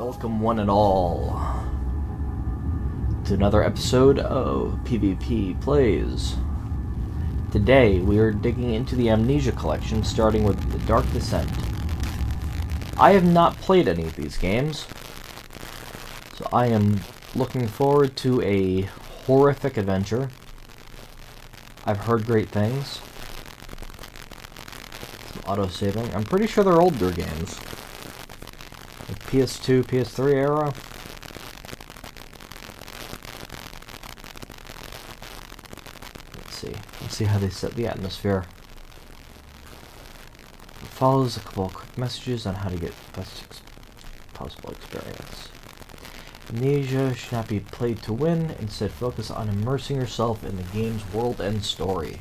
Welcome one and all to another episode of PvP Plays. Today we are digging into the Amnesia collection, starting with The Dark Descent. I have not played any of these games, so I am looking forward to a horrific adventure. I've heard great things. Some auto-saving. I'm pretty sure they're older games. Like PS2, PS3 era. Let's see how they set the atmosphere. It follows a couple of quick messages on how to get the best possible experience. Amnesia should not be played to win, instead focus on immersing yourself in the game's world and story.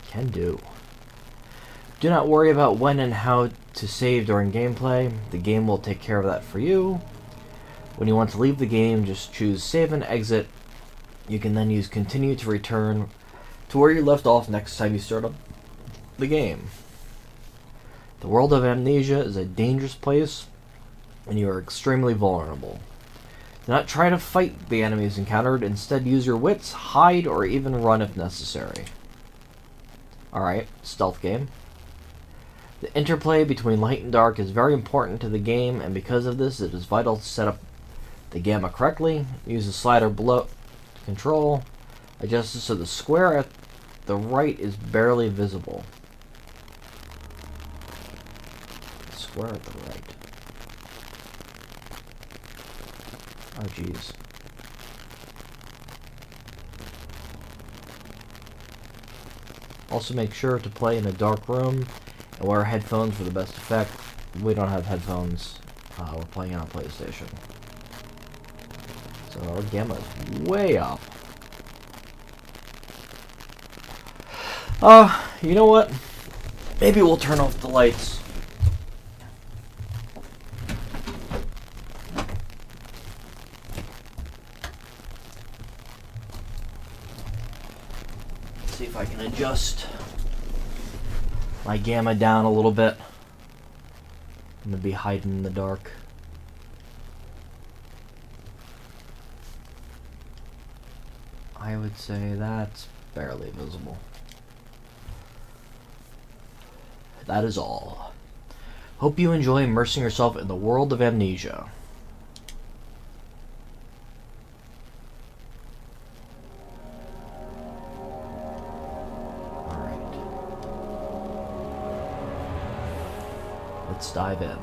Can do. Do not worry about when and how to save during gameplay. The game will take care of that for you. When you want to leave the game, just choose save and exit. You can then use continue to return to where you left off next time you start up the game. The world of Amnesia is a dangerous place, and you are extremely vulnerable. Do not try to fight the enemies encountered. Instead, use your wits, hide, or even run if necessary. Alright, stealth game. The interplay between light and dark is very important to the game, and because of this, it is vital to set up the gamma correctly. Use the slider below to control. Adjust it so the square at the right is barely visible. The square at the right. Oh, jeez. Also make sure to play in a dark room and wear headphones for the best effect. We don't have headphones. We're playing on a PlayStation. So our gamma is way up. You know what? Maybe we'll turn off the lights. See if I can adjust my gamma down a little bit. I'm gonna be hiding in the dark. I would say that's barely visible. That is all. Hope you enjoy immersing yourself in the world of Amnesia. Let's dive in.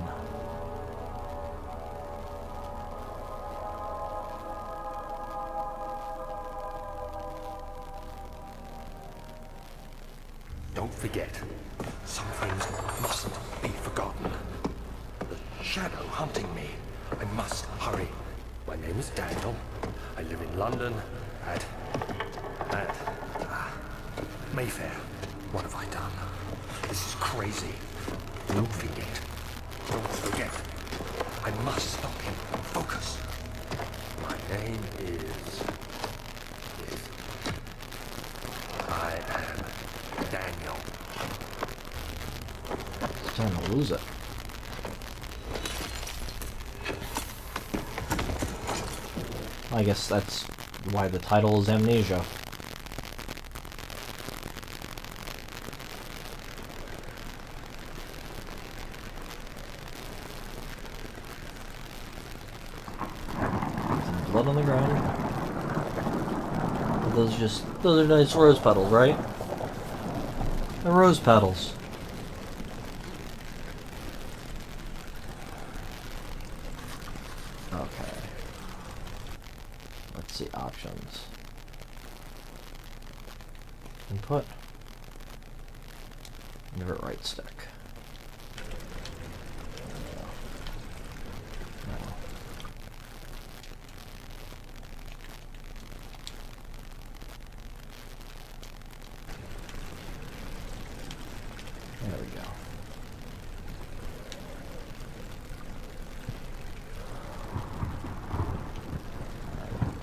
Don't forget, some things mustn't be forgotten. The shadow hunting me. I must hurry. My name is Daniel. I live in London at Mayfair. What have I done? This is crazy. Don't forget. Don't forget. I must stop him. Focus. My name is... I am Daniel. It's time to lose it. I guess that's why the title is Amnesia. Blood on the ground. Those are nice rose petals, right? The rose petals. Okay. Let's see options. Input. Invert right stick. There we go.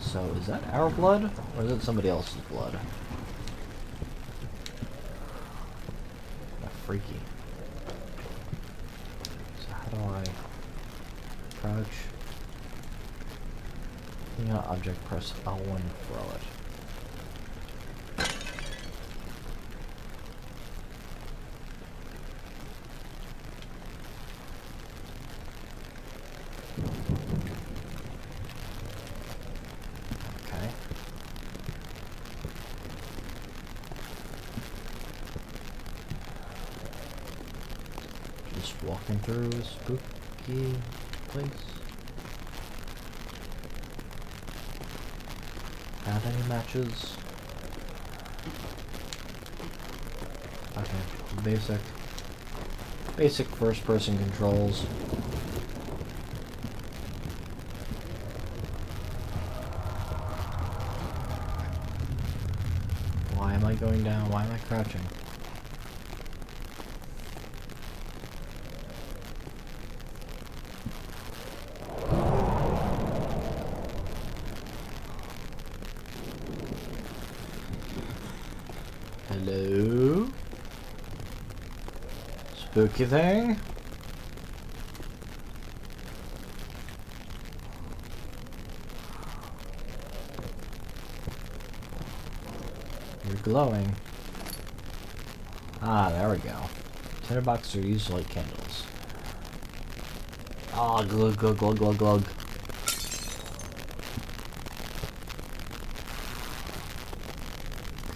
So, is that our blood? Or is it somebody else's blood? Freaky. So how do I... crouch. Clicking on object, press L1 to throw it. Okay. Just walking through a spooky place. Got any matches? Okay, basic first person controls. Why am I going down? Why am I crouching? Hello? Spooky thing? You're glowing. Ah, there we go. Tinderboxes are used to light candles. Ah, glug glug glug glug glug.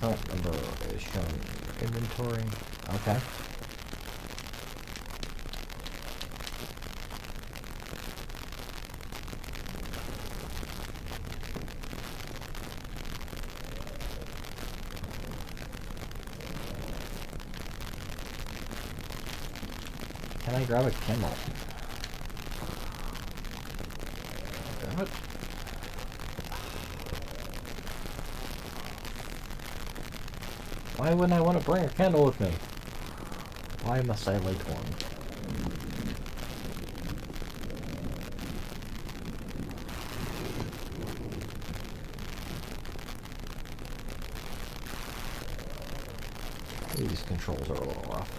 Current number is shown in inventory. Okay. Can I grab a candle? Damn it. Why wouldn't I want to bring a candle with me? Why must I light one? These controls are a little rough.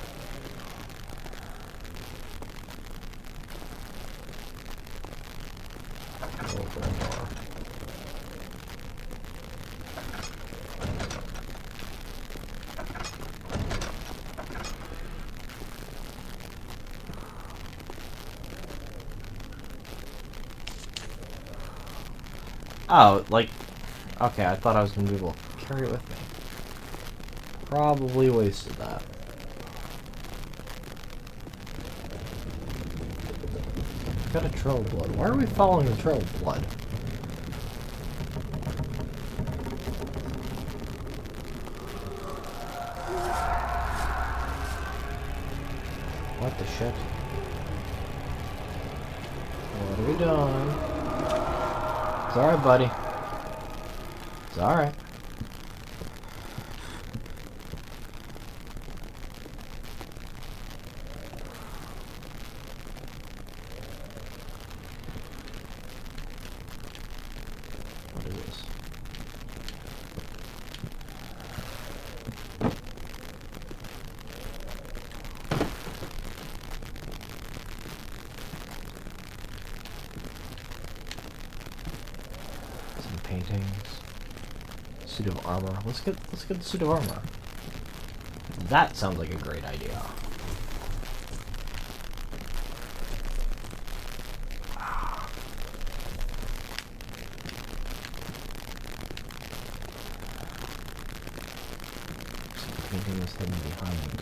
A little bit more. Oh, like, okay, I thought I was gonna be able to carry it with me. Probably wasted that. Got a trail of blood. Why are we following the trail of blood? What the shit? What are we doing? It's alright, buddy. It's alright. What is this? Some paintings. Suit of armor. Let's get the suit of armor. That sounds like a great idea. Painting was hidden behind.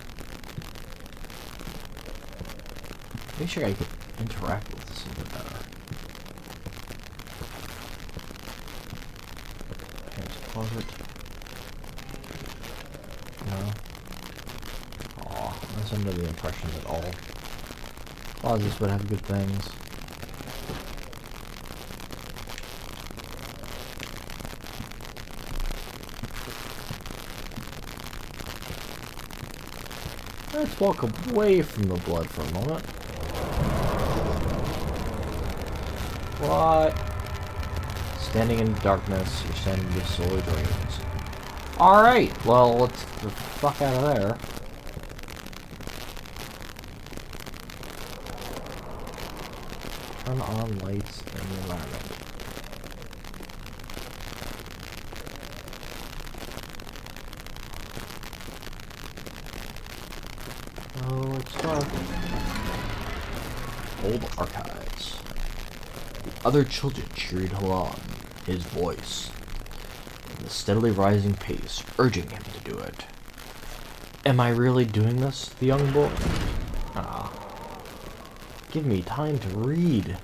Make sure I could interact with this a little bit better. Here's a closet. No. Aw, I was under the impression that all closets would have good things. Let's walk away from the blood for a moment. What? Standing in darkness, you're standing to solar dreams. Alright, well, let's get the fuck out of there. Turn on lights in the environment. Oh, it's dark. Old archives. The other children cheered him on, his voice, and the steadily rising pace, urging him to do it. Am I really doing this? The young boy. Ah. Give me time to read.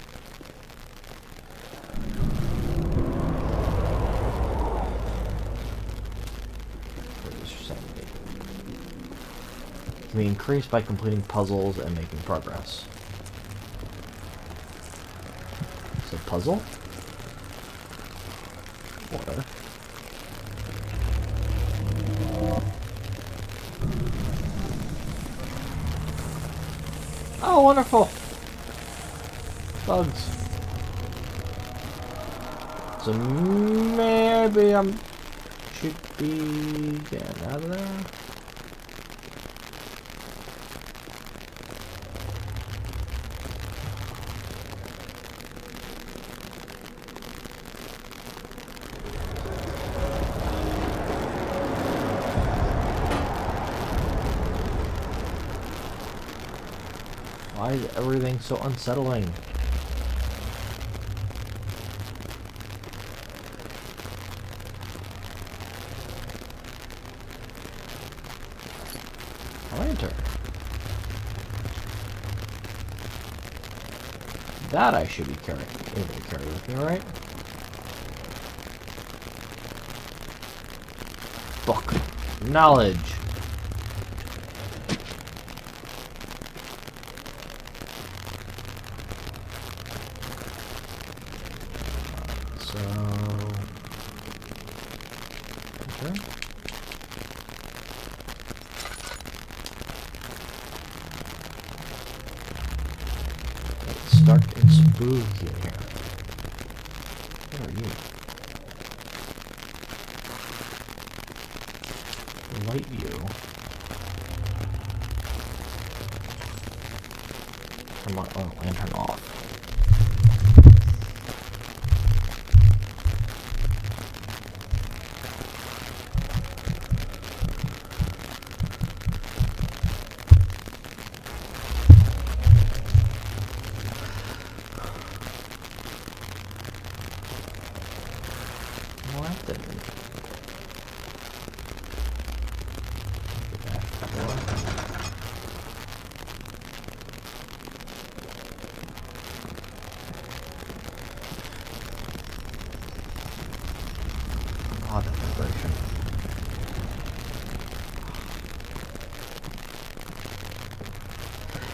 Can be increased by completing puzzles and making progress. It's a puzzle? Water. Oh, wonderful! Bugs. So maybe I should be getting out of there. Why is everything so unsettling? Lantern. That I should be carrying. Able to carry with me, alright? Book. Knowledge. So... okay. It's dark and spooky in here. What are you? Light you. Turn my lantern off. What the? Oh, that vibration.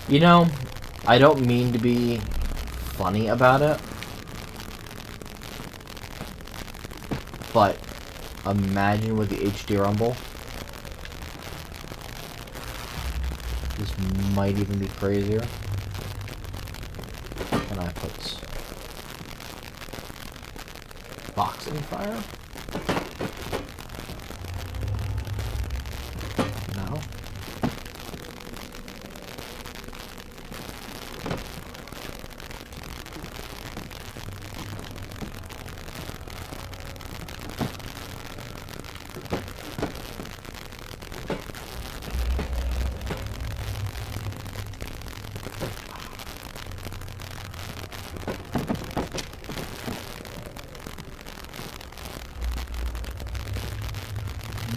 You know, I don't mean to be funny about it, but imagine with the HD rumble. This might even be crazier. And I put box in fire? No.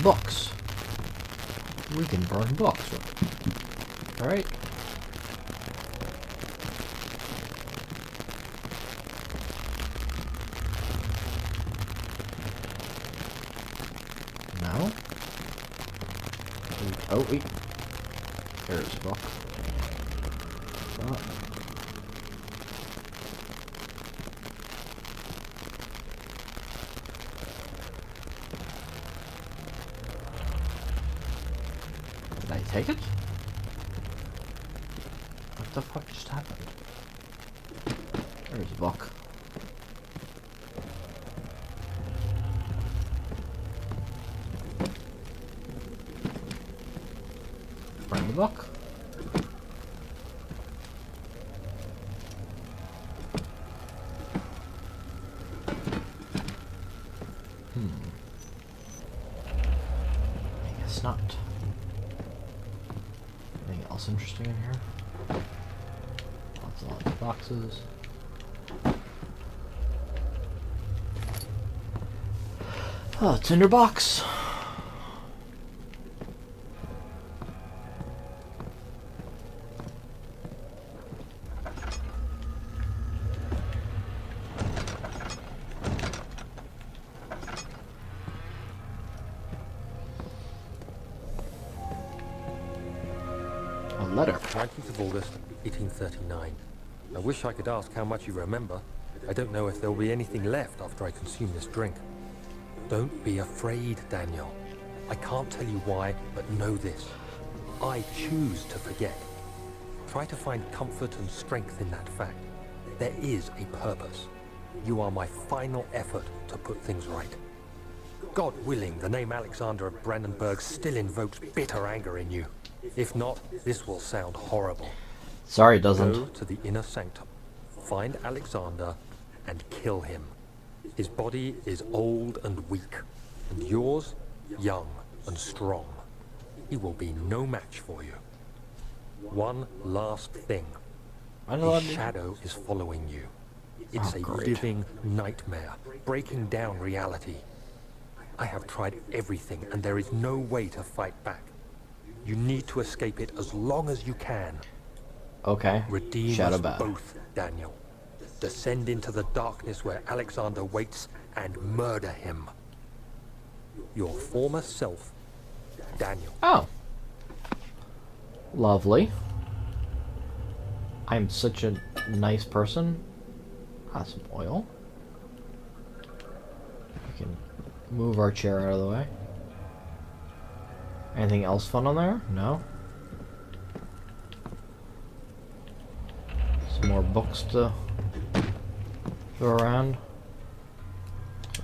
Books. We can burn books. Alright. No? Oh, wait. There's a book. Oh. Did I take it? What the fuck just happened? There's a book. Burn the book. I guess not. Anything else interesting in here? Lots of boxes. Oh, tinderbox. A letter. 19th of August, 1839. I wish I could ask how much you remember. I don't know if there'll be anything left after I consume this drink. Don't be afraid, Daniel. I can't tell you why, but know this. I choose to forget. Try to find comfort and strength in that fact. There is a purpose. You are my final effort to put things right. God willing, the name Alexander of Brandenburg still invokes bitter anger in you. If not, this will sound horrible. Sorry, it doesn't. Go to the inner sanctum, find Alexander, and kill him. His body is old and weak, and yours, young and strong. He will be no match for you. One last thing. His shadow is following you. It's a living nightmare, breaking down reality. I have tried everything, and there is no way to fight back. You need to escape it as long as you can. Okay. Redeem Shadow us bad. both, Daniel. Descend into the darkness where Alexander waits and murder him. Your former self, Daniel. Oh. Lovely. I'm such a nice person. Ah, some oil. We can move our chair out of the way. Anything else fun on there? No? Some more books to throw around.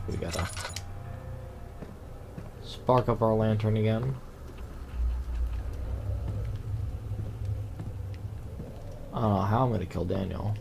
We gotta spark up our lantern again. I don't know how I'm gonna kill Daniel.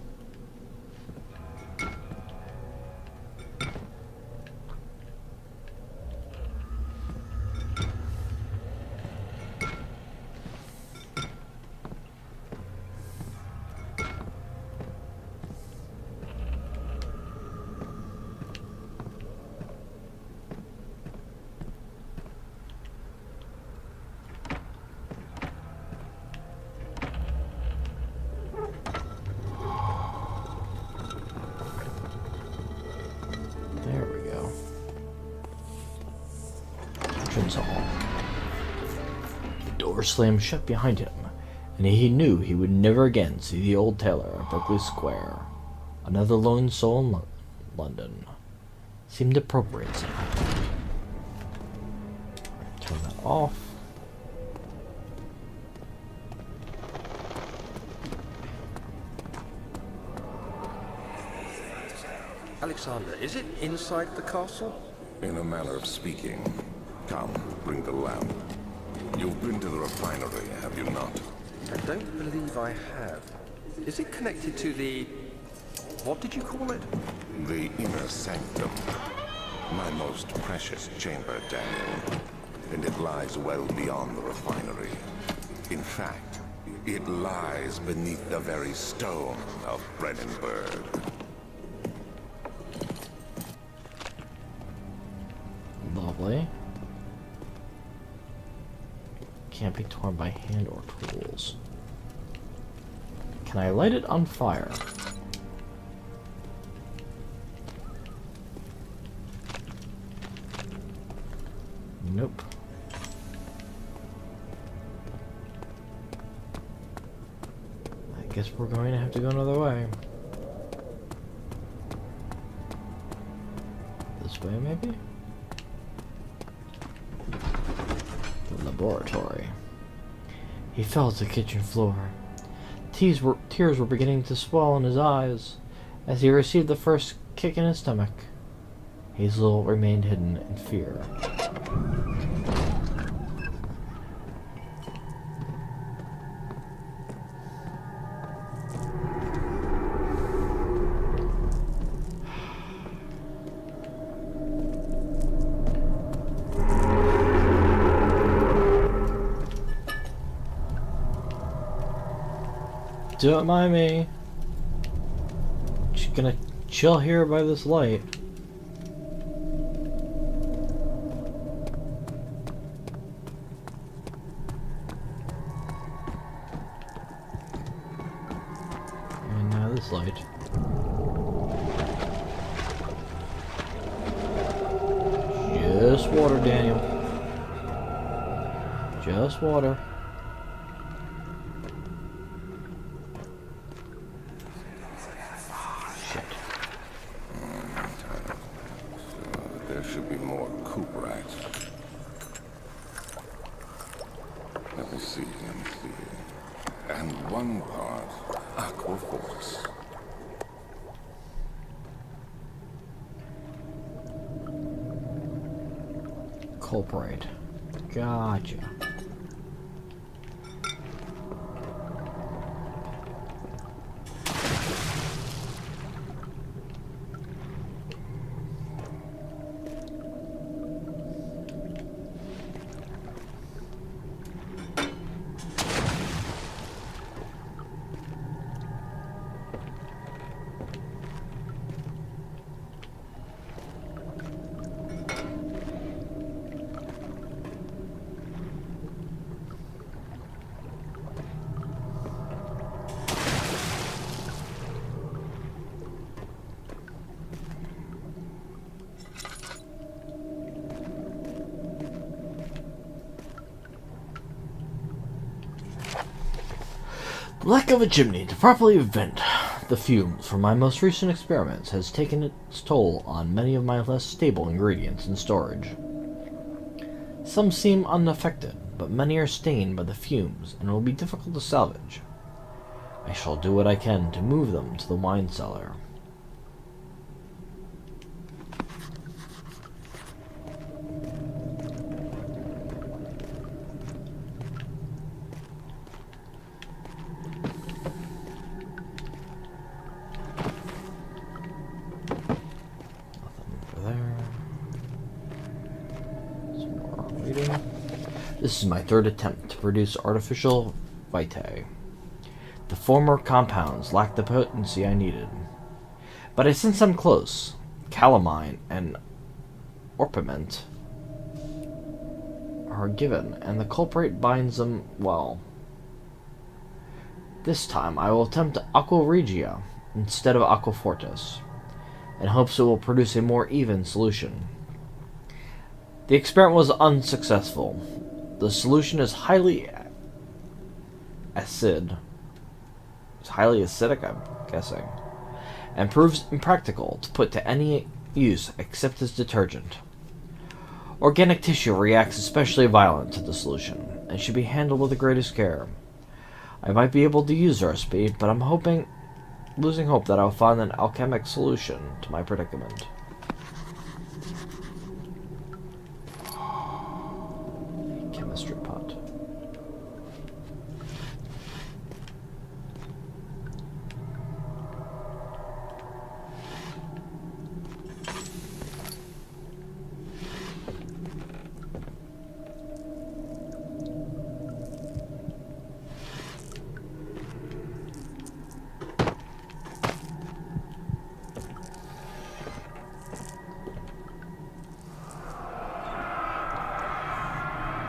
There we go. Entrance hall. The door slammed shut behind him, and he knew he would never again see the old tailor of Berkeley Square. Another lone soul in London. Seemed appropriate somehow. Turn that off. Alexander, is it inside the castle? In a manner of speaking. Come, bring the lamp. You've been to the refinery, have you not? I don't believe I have. Is it connected to the... what did you call it? The inner sanctum. My most precious chamber, Daniel. And it lies well beyond the refinery. In fact, it lies beneath the very stone of Brandenburg. Lovely. Can't be torn by hand or tools. Can I light it on fire? Nope. I guess we're going to have to go another way. This way, maybe? The laboratory. He fell to the kitchen floor. Tears were beginning to swell in his eyes as he received the first kick in his stomach. Hazel remained hidden in fear. Don't mind me. Just gonna chill here by this light. And now this light. Just water, Daniel. Just water. Shit. There should be more coop rats. Let me see. And one part aqua force. Culprit. Gotcha. The lack of a chimney to properly vent the fumes from my most recent experiments has taken its toll on many of my less stable ingredients in storage. Some seem unaffected, but many are stained by the fumes and will be difficult to salvage. I shall do what I can to move them to the wine cellar. This is my third attempt to produce artificial vitae. The former compounds lacked the potency I needed. But I sense I'm close. Calamine and orpiment are given, and the culprit binds them well. This time I will attempt aqua regia instead of aqua fortis, in hopes it will produce a more even solution. The experiment was unsuccessful. The solution is highly acidic, I'm guessing, and proves impractical to put to any use except as detergent. Organic tissue reacts especially violent to the solution, and should be handled with the greatest care. I might be able to use the recipe, but I'm losing hope that I'll find an alchemic solution to my predicament. Chemistry pot.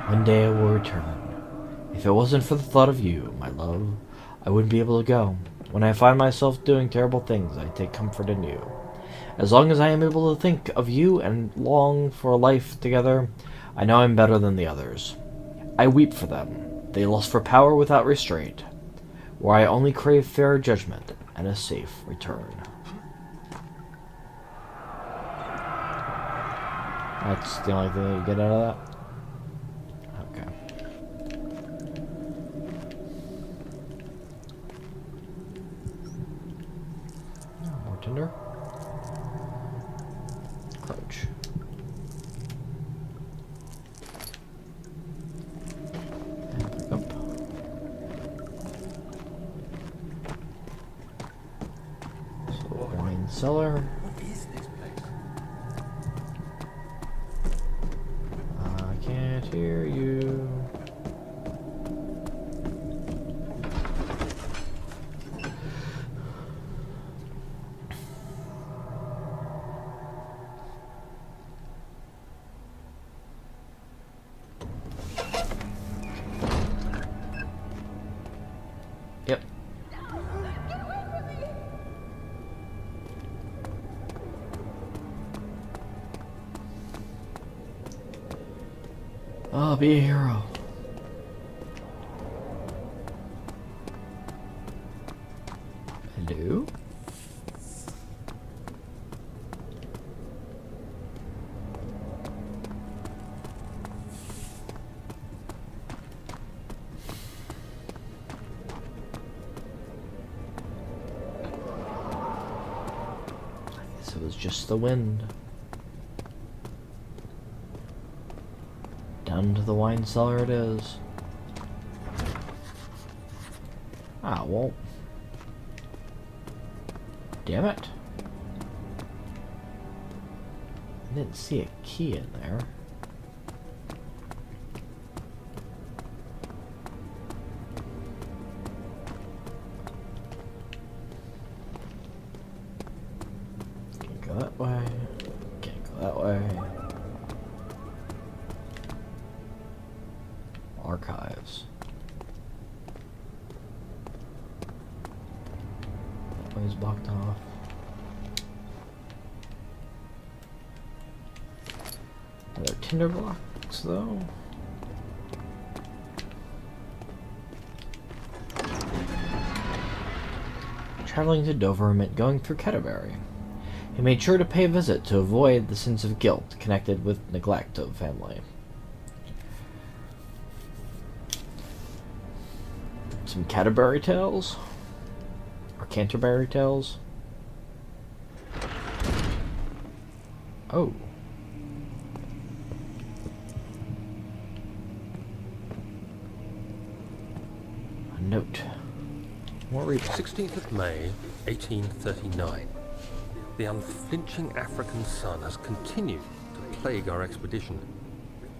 One day I will return. If it wasn't for the thought of you, my love, I wouldn't be able to go. When I find myself doing terrible things, I take comfort in you. As long as I am able to think of you and long for a life together, I know I'm better than the others. I weep for them. They lust for power without restraint, where I only crave fair judgment and a safe return. That's the only thing that you get out of that? Okay. More tinder. Crouch. And pick up. So, wine cellar. What is this place? I can't hear you. Oh, be a hero. Hello? I guess it was just the wind. Down to the wine cellar it is. Ah, well. Damn it. I didn't see a key in there. Can't go that way. Can't go that way. Archives. That way's blocked off. Are there tinder blocks though? Traveling to Dover meant going through Canterbury. He made sure to pay a visit to avoid the sense of guilt connected with neglect of family. Some Canterbury tales? Or Canterbury tales? Oh. A note. What read? 16th of May, 1839. The unflinching African sun has continued to plague our expedition,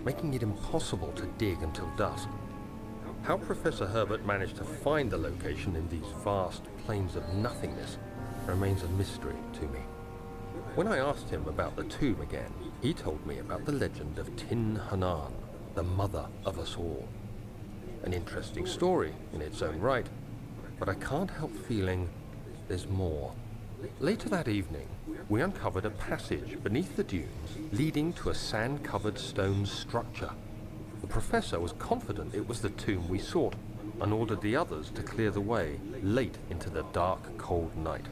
making it impossible to dig until dusk. How Professor Herbert managed to find the location in these vast plains of nothingness remains a mystery to me. When I asked him about the tomb again, he told me about the legend of Tin Hanan, the mother of us all. An interesting story in its own right, but I can't help feeling there's more. Later that evening, we uncovered a passage beneath the dunes leading to a sand-covered stone structure. The professor was confident it was the tomb we sought and ordered the others to clear the way late into the dark, cold night.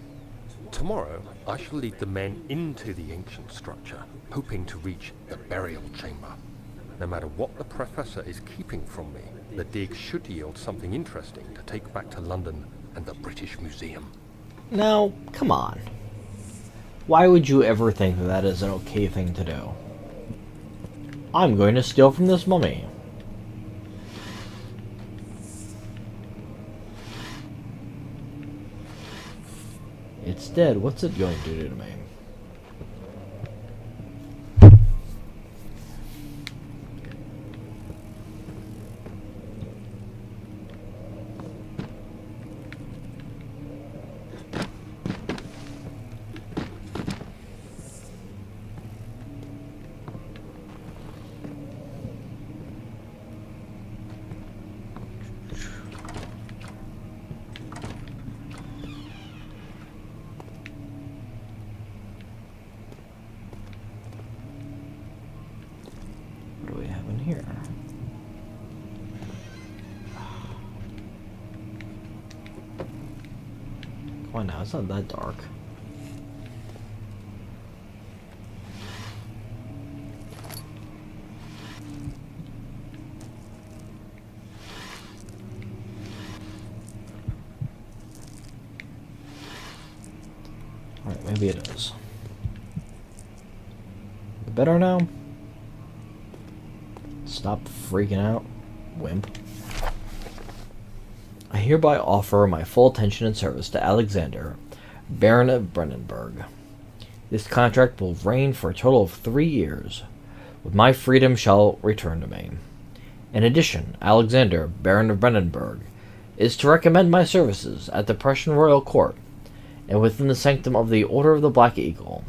Tomorrow, I shall lead the men into the ancient structure, hoping to reach the burial chamber. No matter what the professor is keeping from me, the dig should yield something interesting to take back to London and the British Museum. Now, come on. Why would you ever think that is an okay thing to do? I'm going to steal from this mummy. It's dead. What's it going to do to me? What do we have in here? Come on now, it's not that dark. Alright, maybe it is. Better now? Stop freaking out, wimp. I hereby offer my full attention and service to Alexander, Baron of Brandenburg. This contract will reign for a total of 3 years, with my freedom shall return to me. In addition, Alexander, Baron of Brandenburg, is to recommend my services at the Prussian royal court, and within the sanctum of the Order of the Black Eagle.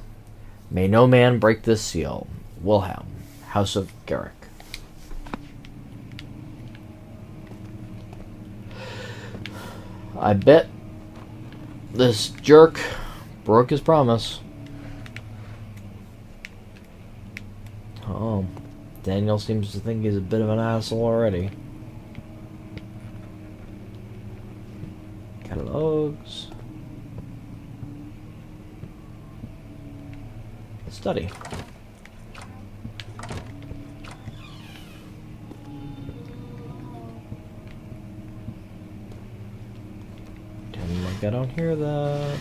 May no man break this seal. Wilhelm, House of Garrick. I bet this jerk broke his promise. Oh, Daniel seems to think he's a bit of an asshole already. Catalogs. Study. Damn, like I don't hear that.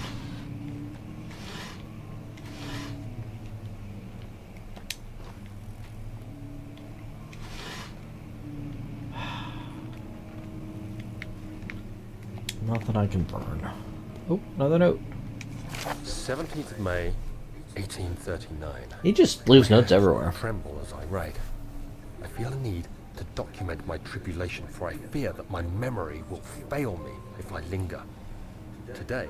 Nothing I can burn. Oh, another note. 17th of May, 1839. He just leaves notes everywhere. I tremble as I write. I feel a need to document my tribulation, for I fear that my memory will fail me if I linger. Today,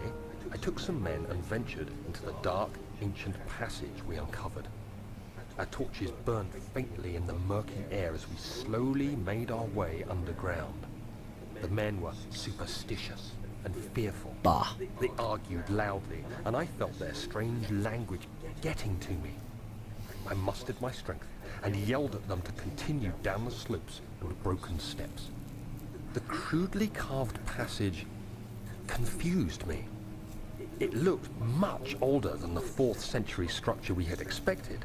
I took some men and ventured into the dark, ancient passage we uncovered. Our torches burned faintly in the murky air as we slowly made our way underground. The men were superstitious and fearful. Bah. They argued loudly, and I felt their strange language getting to me. I mustered my strength and yelled at them to continue down the slopes and broken steps. The crudely carved passage confused me. It looked much older than the 4th century structure we had expected.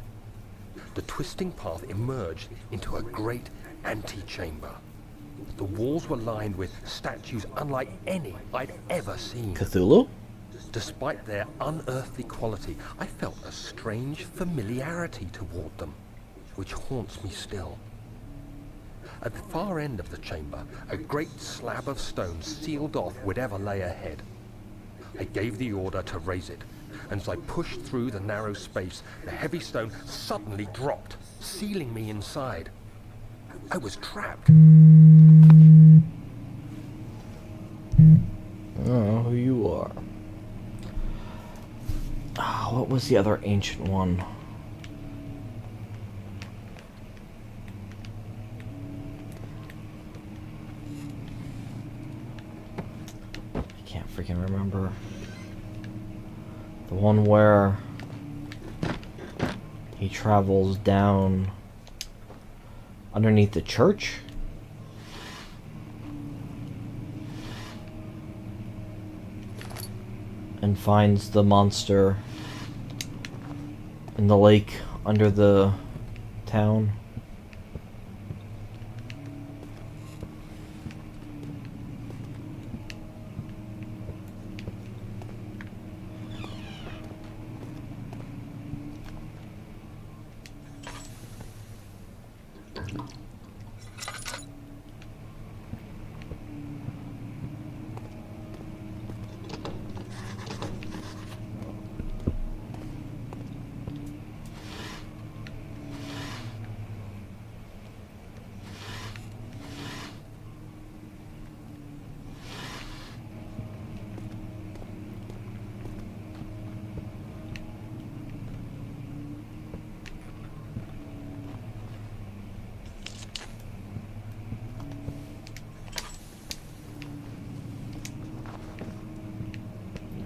The twisting path emerged into a great antechamber. The walls were lined with statues unlike any I'd ever seen. Cthulhu? Despite their unearthly quality, I felt a strange familiarity toward them, which haunts me still. At the far end of the chamber, a great slab of stone sealed off whatever lay ahead. I gave the order to raise it, and as I pushed through the narrow space, the heavy stone suddenly dropped, sealing me inside. I was trapped. I don't know who you are. Ah, what was the other ancient one? I can't freaking remember. The one where he travels down underneath the church? And finds the monster in the lake under the town.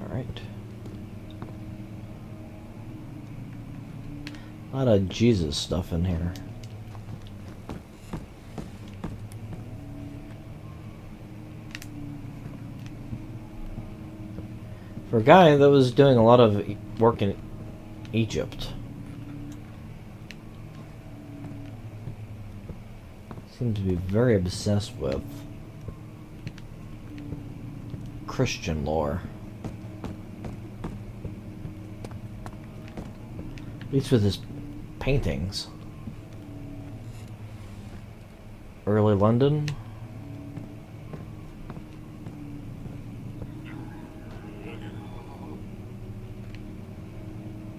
Alright. A lot of Jesus stuff in here. For a guy that was doing a lot of work in Egypt, seemed to be very obsessed with Christian lore. At least with his paintings. Early London.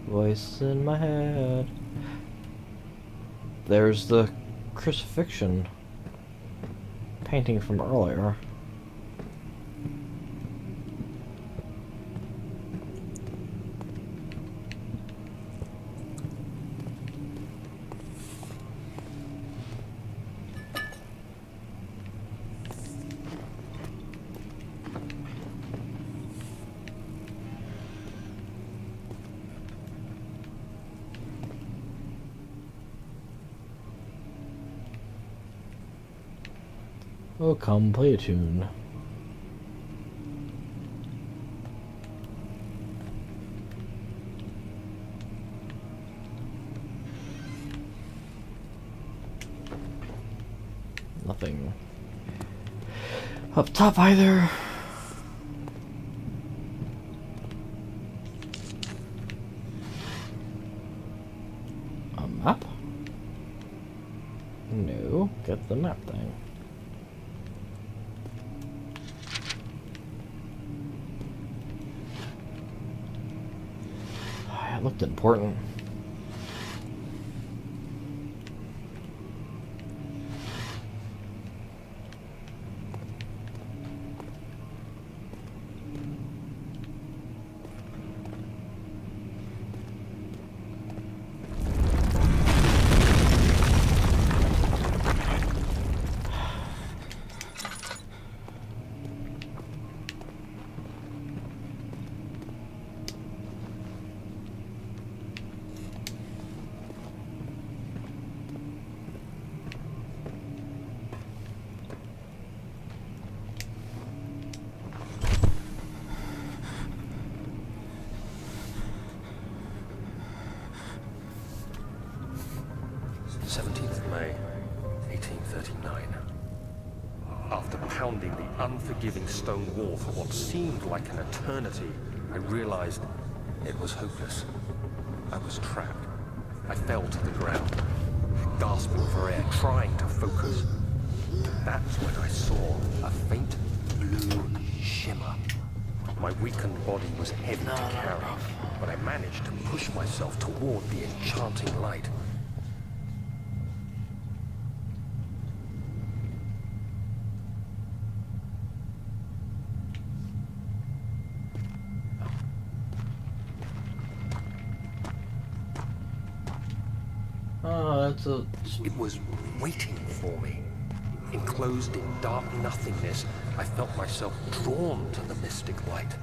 Voice in my head. There's the crucifixion painting from earlier. Oh, come play a tune. Nothing up top either. A map? No, get the map thing. It looked important. May 1839. After pounding the unforgiving stone wall for what seemed like an eternity, I realized it was hopeless. I was trapped. I fell to the ground, gasping for air, trying to focus. That's when I saw a faint blue shimmer. My weakened body was heavy to carry, but I managed to push myself toward the enchanting light. Oh, that's a... It was waiting for me. Enclosed in dark nothingness, I felt myself drawn to the mystic light.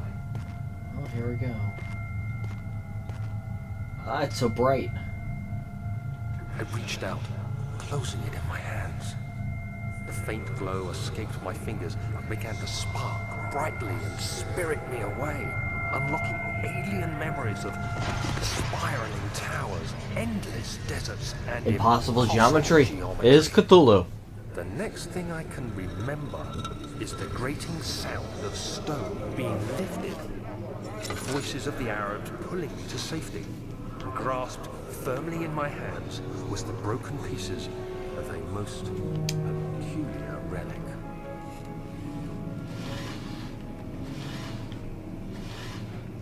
Oh, here we go. Ah, it's so bright. I reached out, closing it in my hands. The faint glow escaped my fingers and began to spark brightly and spirit me away, unlocking alien memories of spiraling towers, endless deserts, and Impossible geometry is Cthulhu. The next thing I can remember is the grating sound of stone being lifted, the voices of the Arabs pulling me to safety, and grasped firmly in my hands was the broken pieces of a most peculiar relic.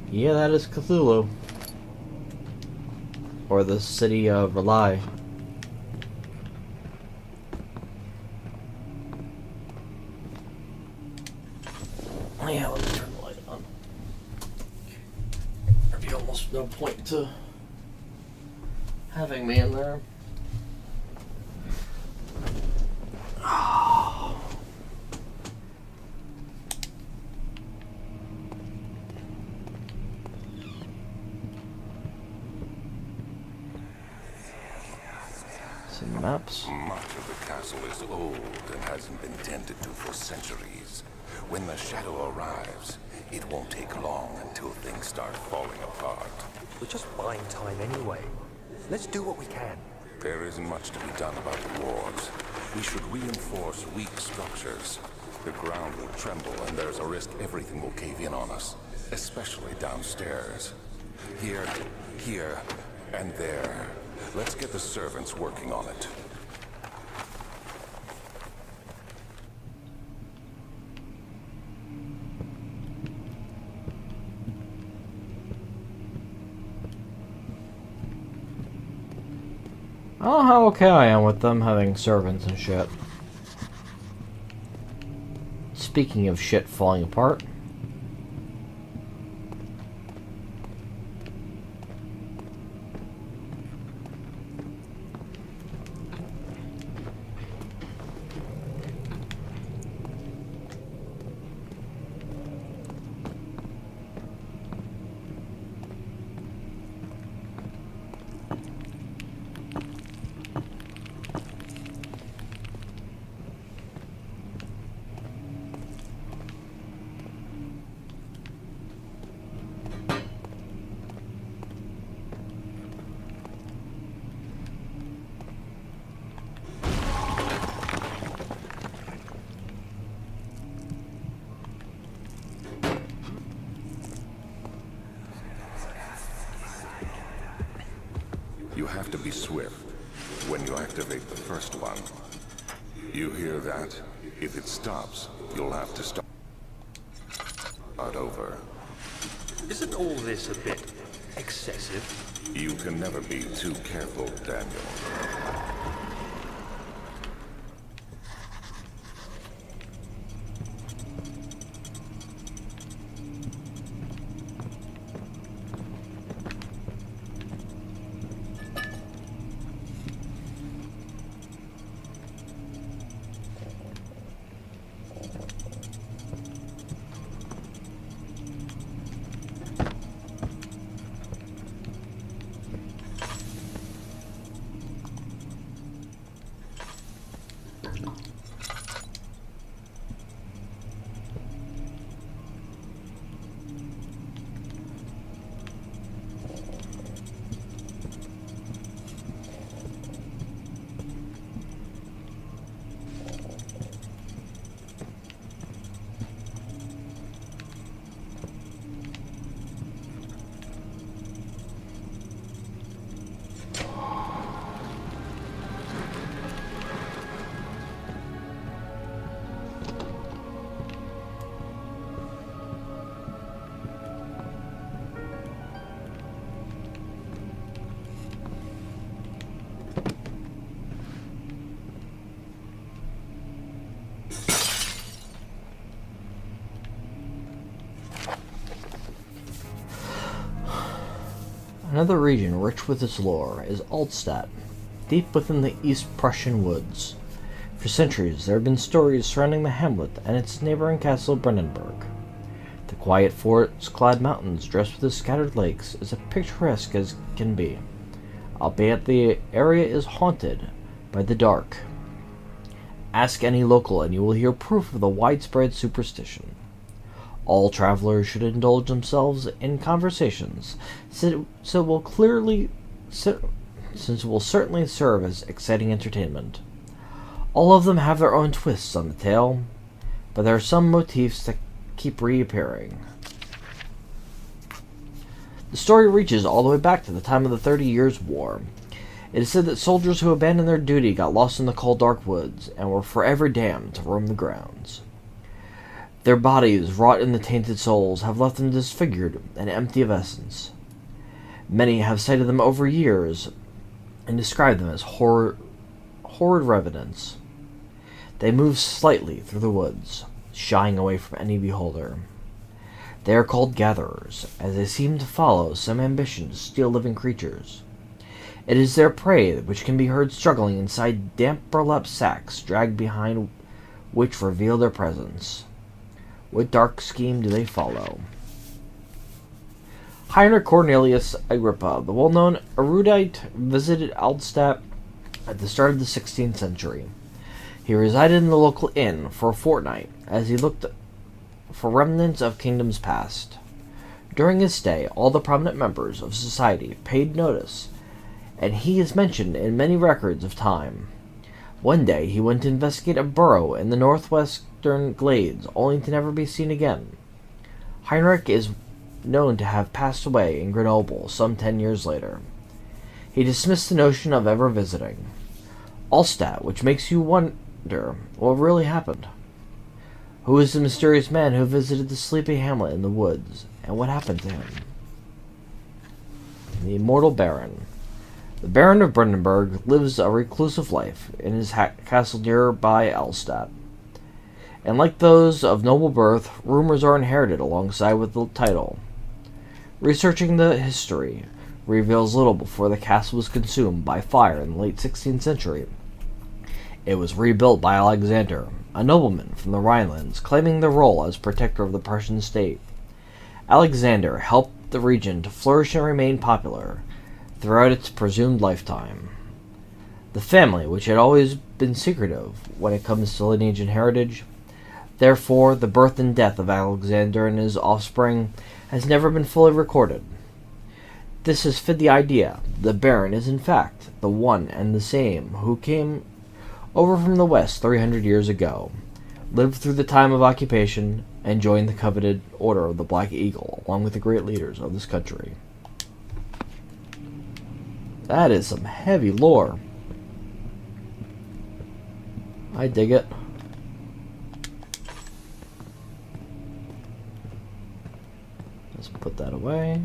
Yeah, that is Cthulhu. Or the city of R'lyeh. Oh yeah, let me turn the light on. There'd be almost no point to having me in there. Some maps. Much of the castle is old and hasn't been tended to for centuries. When the shadow arrives, it won't take long until things start falling apart. We're just buying time anyway. Let's do what we can. There isn't much to be done about the walls. We should reinforce weak structures. The ground will tremble and there's a risk everything will cave in on us, especially downstairs. Here, and there. Let's get the servants working on it. I don't know how okay I am with them having servants and shit. Speaking of shit falling apart. You have to be swift when you activate the first one. You hear that? If it stops, you'll have to start over. Isn't all this a bit excessive? You can never be too careful, Daniel. Another region rich with its lore is Altstadt, deep within the East Prussian woods. For centuries, there have been stories surrounding the hamlet and its neighboring castle Brandenburg. The quiet forest-clad mountains dressed with the scattered lakes is as picturesque as can be, albeit the area is haunted by the dark. Ask any local and you will hear proof of the widespread superstition. All travelers should indulge themselves in conversations, since it will certainly serve as exciting entertainment. All of them have their own twists on the tale, but there are some motifs that keep reappearing. The story reaches all the way back to the time of the 30 Years' War. It is said that soldiers who abandoned their duty got lost in the cold dark woods and were forever damned to roam the grounds. Their bodies, wrought in the tainted souls, have left them disfigured and empty of essence. Many have cited them over years and described them as horrid revenants. They move slightly through the woods, shying away from any beholder. They are called gatherers, as they seem to follow some ambition to steal living creatures. It is their prey which can be heard struggling inside damp burlap sacks dragged behind which reveal their presence. What dark scheme do they follow? Heinrich Cornelius Agrippa, the well-known erudite, visited Altstadt at the start of the 16th century. He resided in the local inn for a fortnight as he looked for remnants of kingdoms past. During his stay, all the prominent members of society paid notice, and he is mentioned in many records of time. One day he went to investigate a burrow in the northwestern glades, only to never be seen again. Heinrich is known to have passed away in Grenoble some 10 years later. He dismissed the notion of ever visiting Altstadt, which makes you wonder what really happened. Who is the mysterious man who visited the sleepy hamlet in the woods, and what happened to him? The Immortal Baron. The Baron of Brandenburg lives a reclusive life in his castle nearby Altstadt. And like those of noble birth, rumors are inherited alongside with the title. Researching the history reveals little before the castle was consumed by fire in the late 16th century. It was rebuilt by Alexander, a nobleman from the Rhinelands, claiming the role as protector of the Prussian state. Alexander helped the region to flourish and remain popular throughout its presumed lifetime. The family, which had always been secretive when it comes to lineage and heritage, therefore the birth and death of Alexander and his offspring has never been fully recorded. This has fit the idea the Baron is in fact the one and the same who came over from the west 300 years ago, lived through the time of occupation, and joined the coveted Order of the Black Eagle along with the great leaders of this country. That is some heavy lore. I dig it. Let's put that away.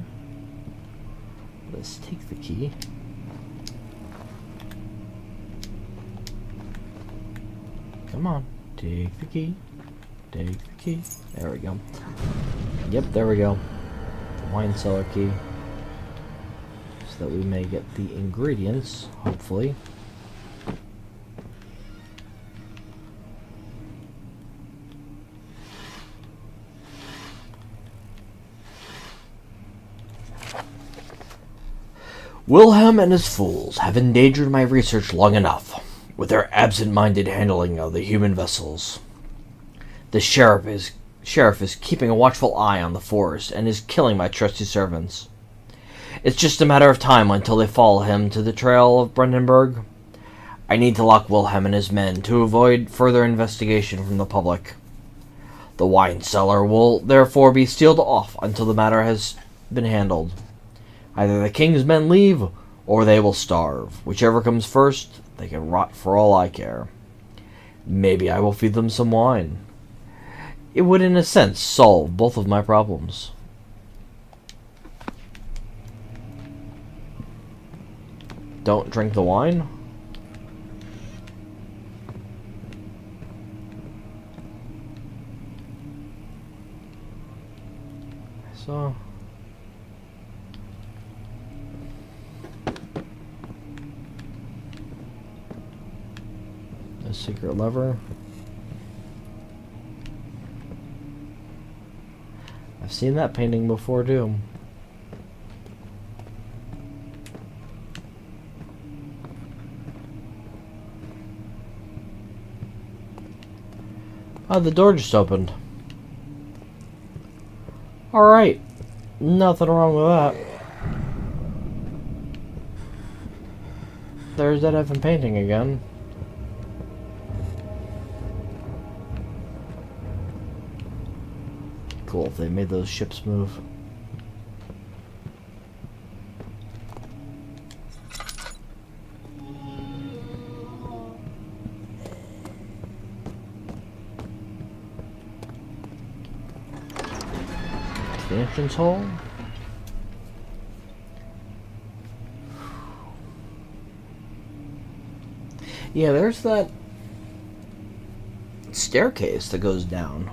Let's take the key. Come on, take the key. Take the key. There we go. Yep, there we go. The wine cellar key. So that we may get the ingredients, hopefully. Wilhelm and his fools have endangered my research long enough with their absent-minded handling of the human vessels. The sheriff is keeping a watchful eye on the forest and is killing my trusty servants. It's just a matter of time until they follow him to the trail of Brandenburg. I need to lock Wilhelm and his men to avoid further investigation from the public. The wine cellar will therefore be sealed off until the matter has been handled. Either the king's men leave, or they will starve. Whichever comes first, they can rot for all I care. Maybe I will feed them some wine. It would, in a sense, solve both of my problems. Don't drink the wine? So... a secret lever. I've seen that painting before too. Oh, the door just opened. Alright. Nothing wrong with that. There's that effing painting again. Cool if they made those ships move. The entrance hole. Yeah, there's that staircase that goes down.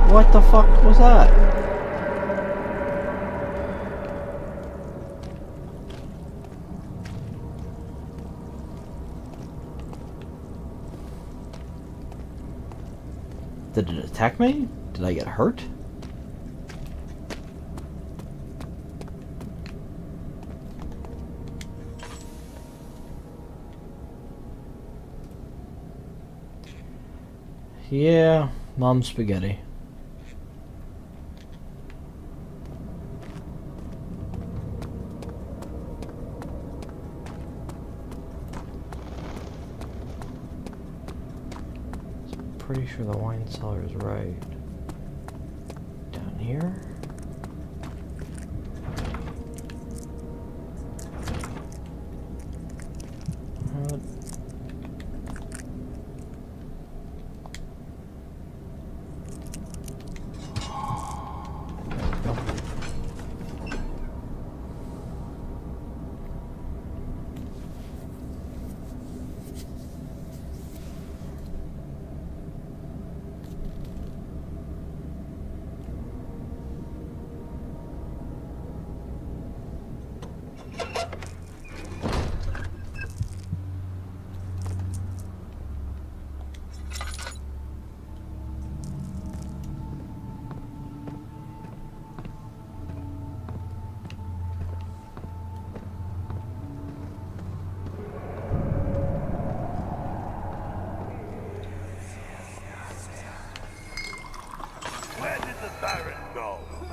What the fuck was that? Did it attack me? Did I get hurt? Yeah, Mom spaghetti. Pretty sure the wine cellar is right down here.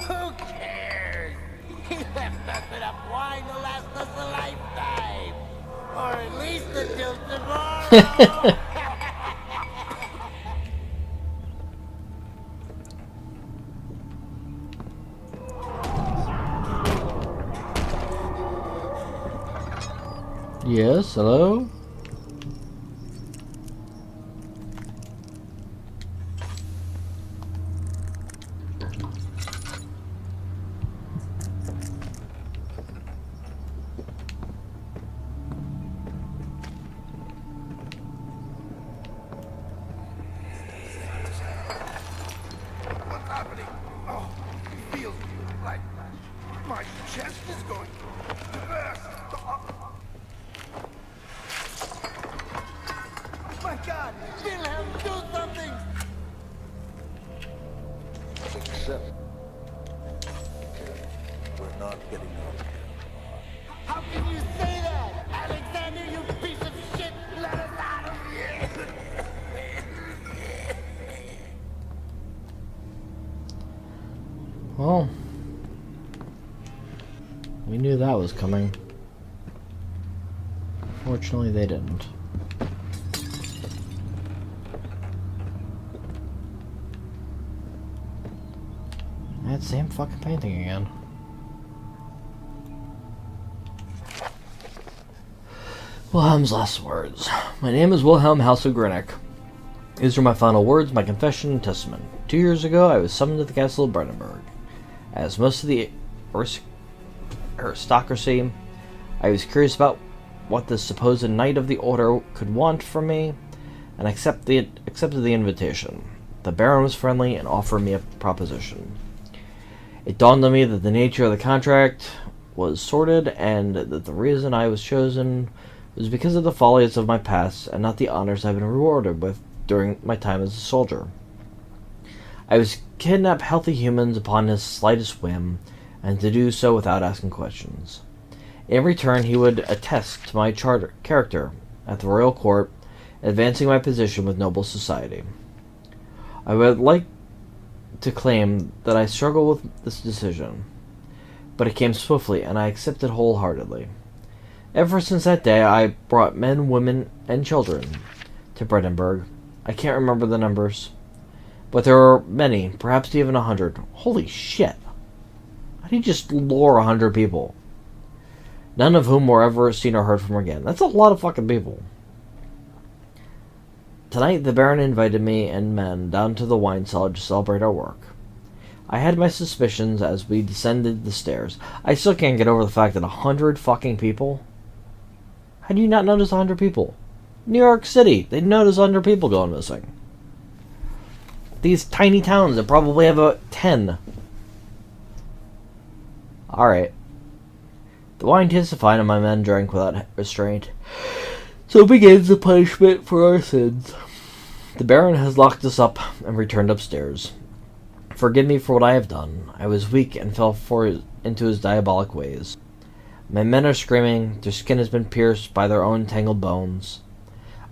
Who cares? He left us enough wine to last us a lifetime. Or at least until tomorrow. Yes, hello? What's happening? Oh, it feels like my chest is going to burst. My God! Wilhelm, do something! Except we're not getting out. How can you say that? Alexander, you piece of shit! Let us out of here! Well, we knew that was coming. Fortunately, they didn't. That same fucking painting again. Wilhelm's last words. My name is Wilhelm House of Grinick. These are my final words, my confession and testament. 2 years ago, I was summoned to the castle of Brandenburg. As most of the aristocracy, I was curious about what the supposed knight of the order could want from me, and accepted the invitation. The Baron was friendly and offered me a proposition. It dawned on me that the nature of the contract was sordid, and that the reason I was chosen was because of the follies of my past, and not the honors I've been rewarded with during my time as a soldier. I was to kidnap healthy humans upon his slightest whim, and to do so without asking questions. In return, he would attest to my character at the royal court, advancing my position with noble society. I would like to claim that I struggled with this decision, but it came swiftly, and I accepted wholeheartedly. Ever since that day, I brought men, women, and children to Brandenburg. I can't remember the numbers, but there were many, perhaps even 100. Holy shit! How do you just lure 100 people? None of whom were ever seen or heard from again. That's a lot of fucking people. Tonight, the Baron invited me and men down to the wine cellar to celebrate our work. I had my suspicions as we descended the stairs. I still can't get over the fact that 100 fucking people? How do you not notice 100 people? New York City, they'd notice 100 people going missing. These tiny towns that probably have about 10. Alright. The wine tasted fine and my men drank without restraint. So begins the punishment for our sins. The Baron has locked us up and returned upstairs. Forgive me for what I have done. I was weak and fell into his diabolic ways. My men are screaming, their skin has been pierced by their own tangled bones.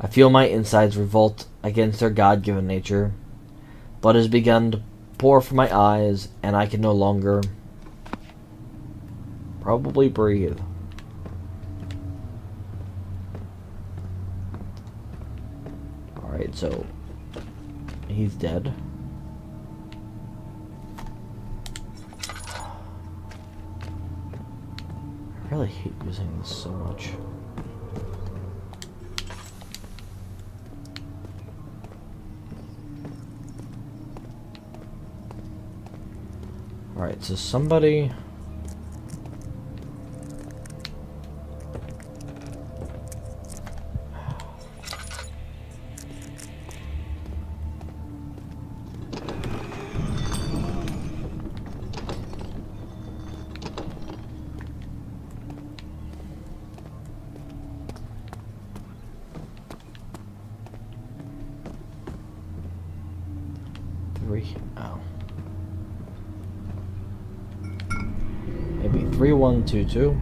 I feel my insides revolt against their God-given nature. Blood has begun to pour from my eyes, and I can no longer probably breathe. Alright, so he's dead. I really hate using this so much. Alright, so somebody... Oh. Maybe 3122.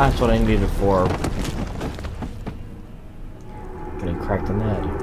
That's what I needed for getting cracked in the head.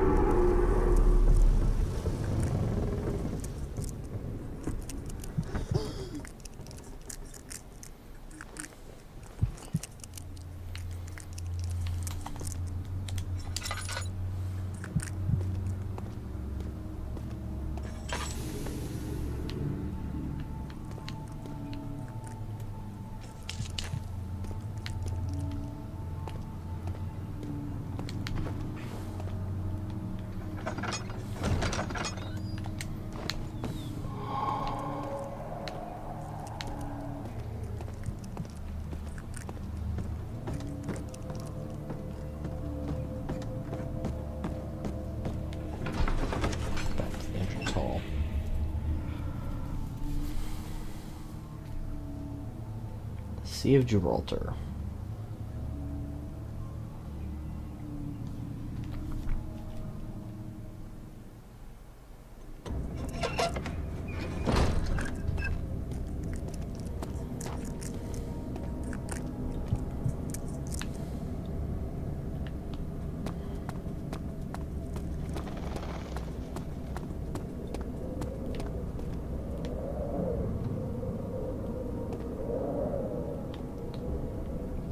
Sea of Gibraltar.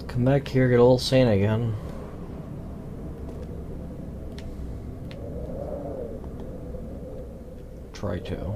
Come back here, get a little sane again. Try to.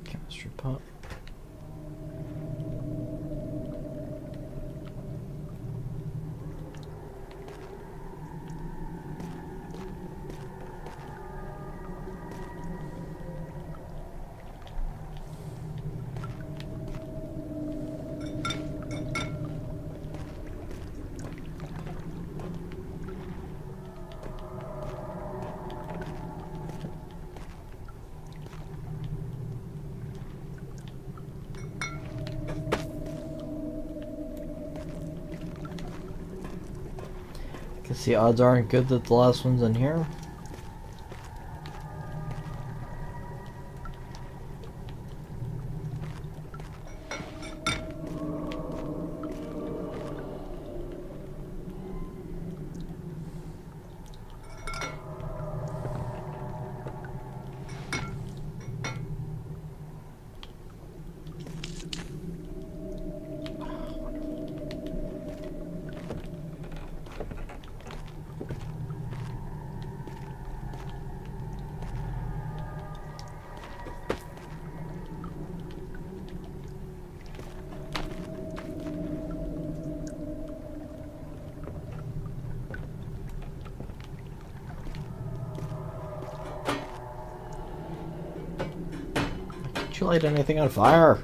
Chemistry pot. Guess the odds aren't good that the last one's in here. Can't you light anything on fire?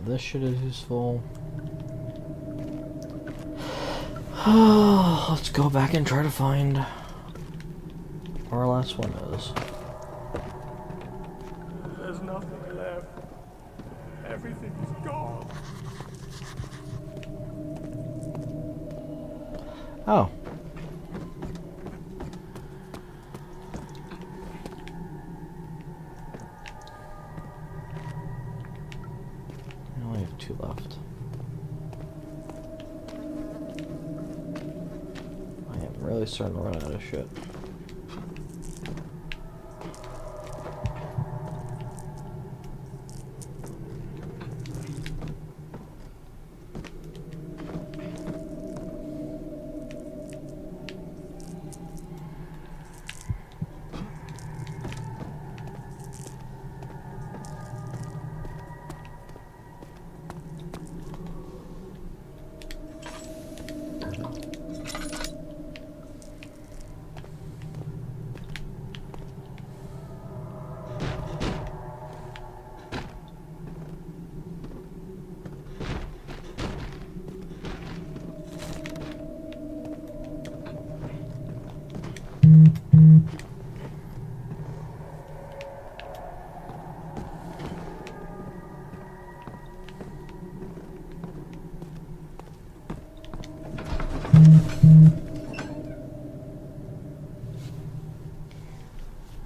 this shit is useful. Let's go back and try to find where our last one is. There's nothing left. Everything is gone. Oh. I only have 2 left. I am really starting to run out of shit.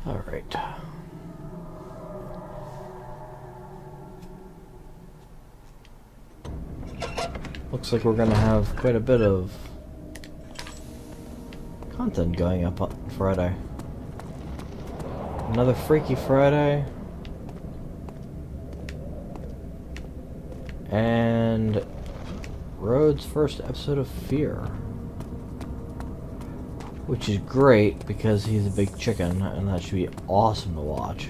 All right. Looks like we're gonna have quite a bit of content going up on Friday. Another Freaky Friday. And Rhodes' first episode of Fear. Which is great because he's a big chicken and that should be awesome to watch.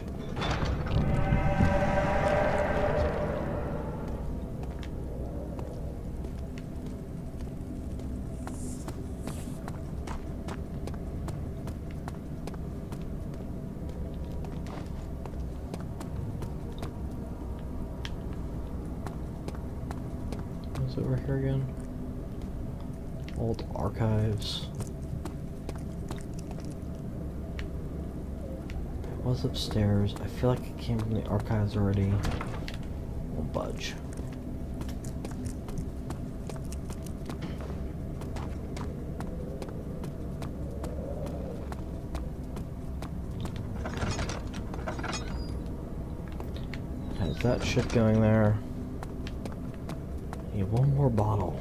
What's over here again? Old archives. It was upstairs. I feel like it came from the archives already. Won't budge. Has that shit going there? Need one more bottle.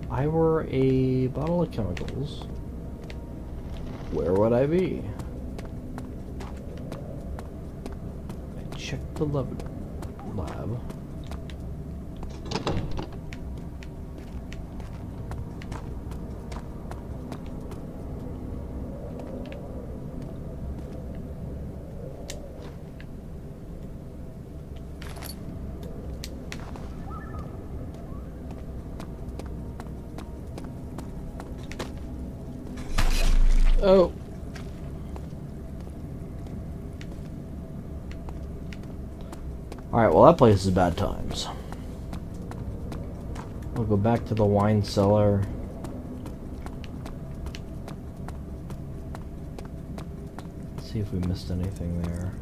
If I were a bottle of chemicals, where would I be? I checked the lab. Oh. Alright, well that place is bad times. We'll go back to the wine cellar. See if we missed anything there.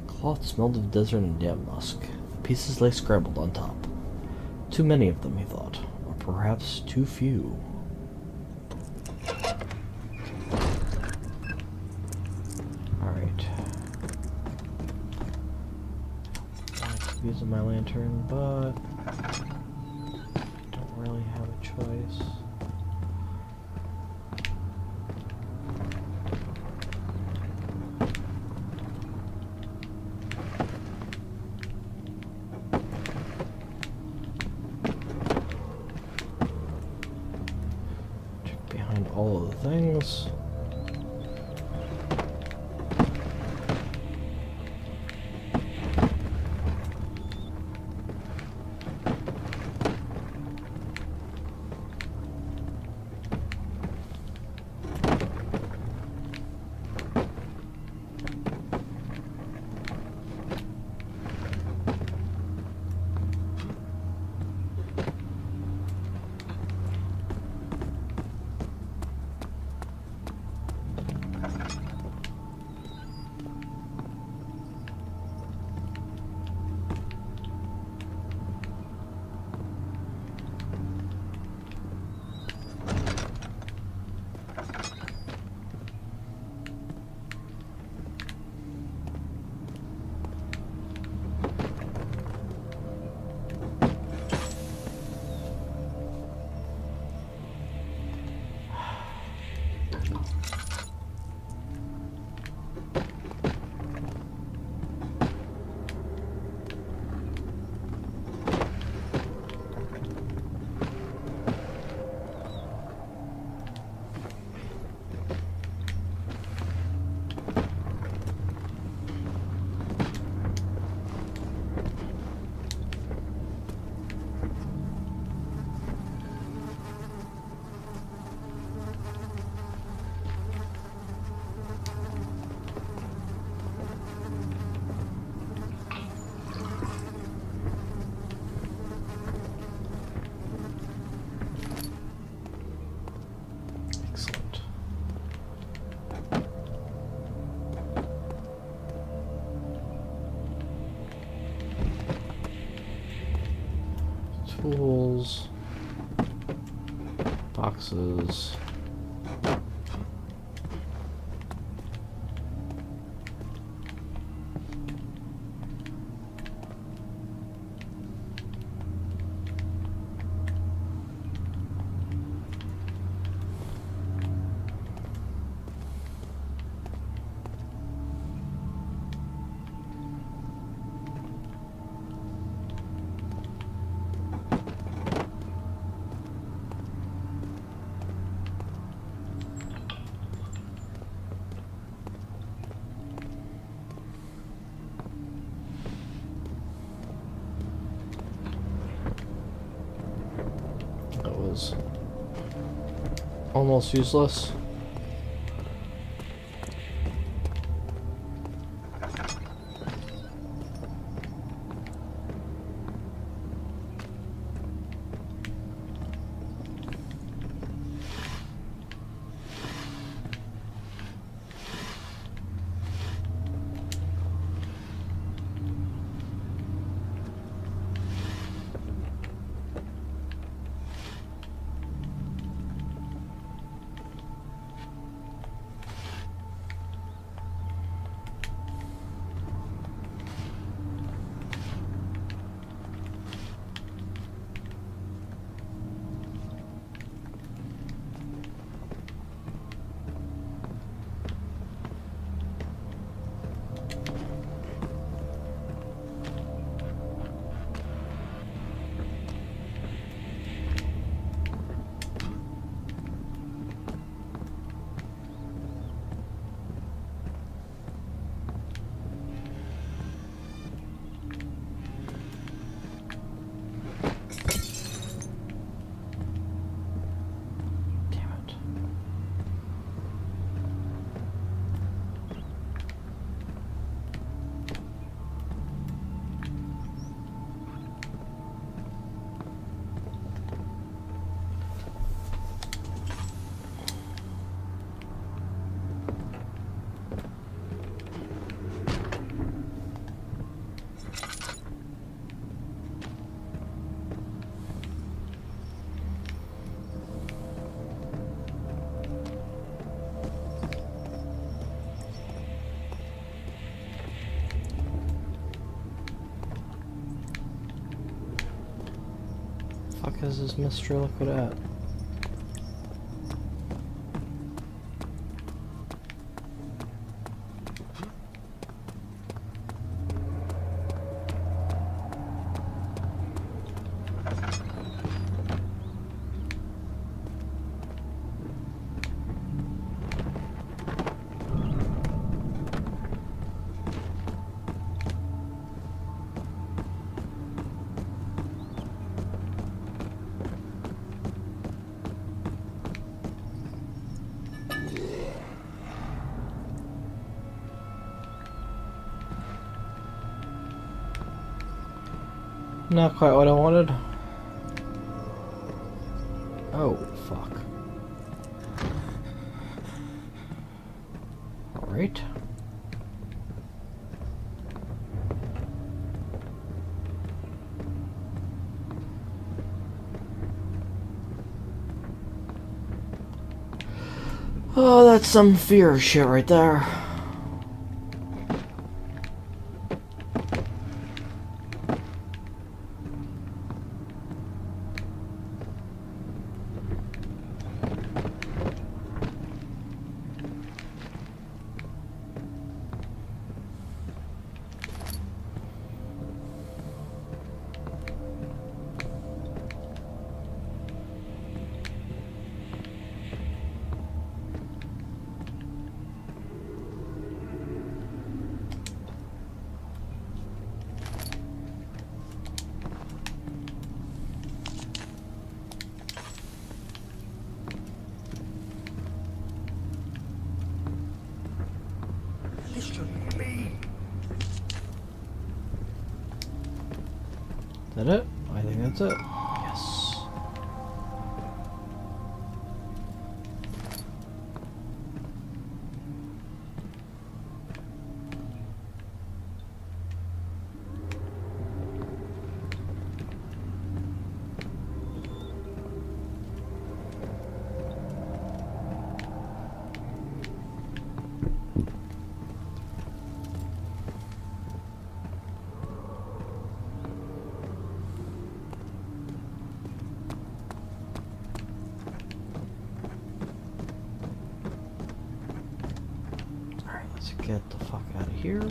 Cloth smelled of desert and damp musk. Pieces lay scrambled on top. Too many of them, he thought. Or perhaps too few. Alright. I keep using my lantern, but don't really have a choice. All of the things. Tools. Boxes. That was almost useless. Damn it. Fuck is this Mr. Liquid at? Not quite what I wanted. Oh, fuck. Alright. Oh, that's some fear shit right there. Is that it? I think that's it. Yes. Get the fuck out of here.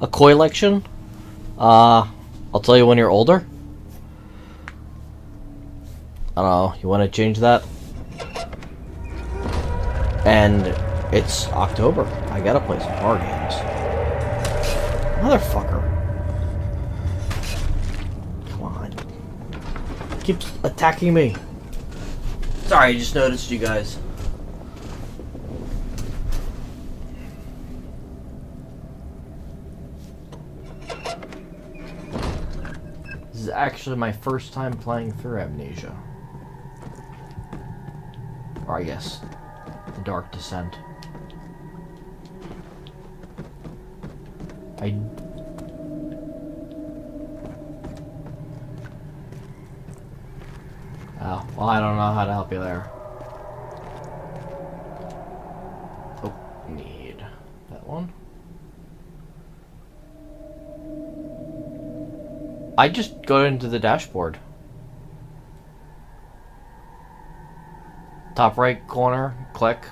A koi election? I'll tell you when you're older. I don't know, you want to change that? And it's October. I gotta play some horror games. Motherfucker. Come on. Keeps attacking me. Sorry, I just noticed you guys. This is actually my first time playing through Amnesia. Or I guess, The Dark Descent. Oh, well, I don't know how to help you there. Oh, need that one. I just go into the dashboard. Top right corner, click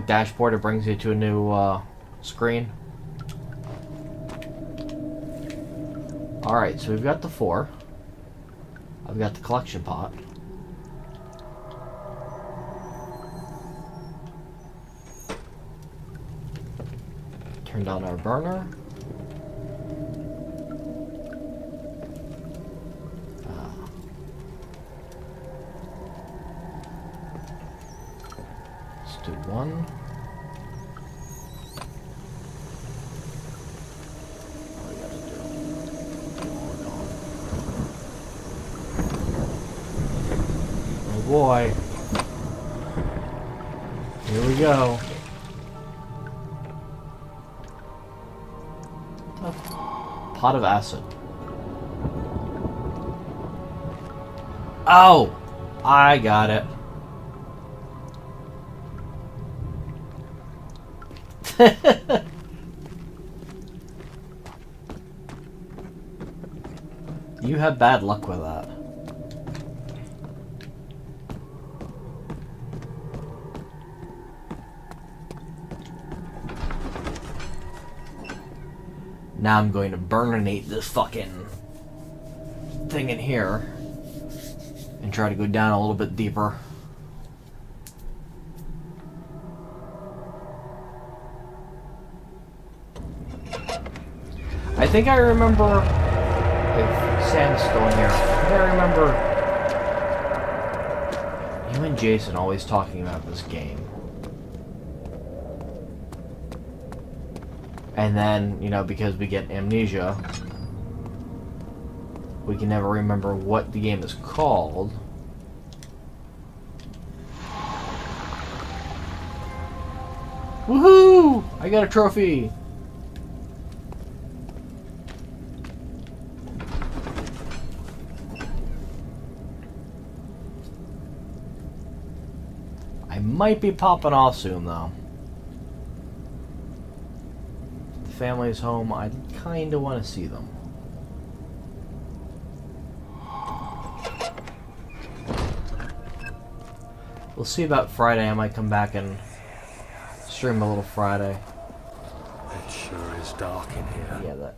dashboard, it brings you to a new screen. Alright, so we've got the 4. I've got the collection pot. Turned on our burner. Let's do 1. Boy. Here we go. A pot of acid. Oh! I got it. You have bad luck with that. Now I'm going to burninate this fucking thing in here and try to go down a little bit deeper. I think I remember, if Sam's still in here, I think I remember you and Jason always talking about this game. And then, you know, because we get amnesia, we can never remember what the game is called. Woohoo! I got a trophy! I might be popping off soon, though. Family's home, I kinda want to see them. We'll see about Friday. I might come back and stream a little Friday. It sure is dark in here. Yeah, that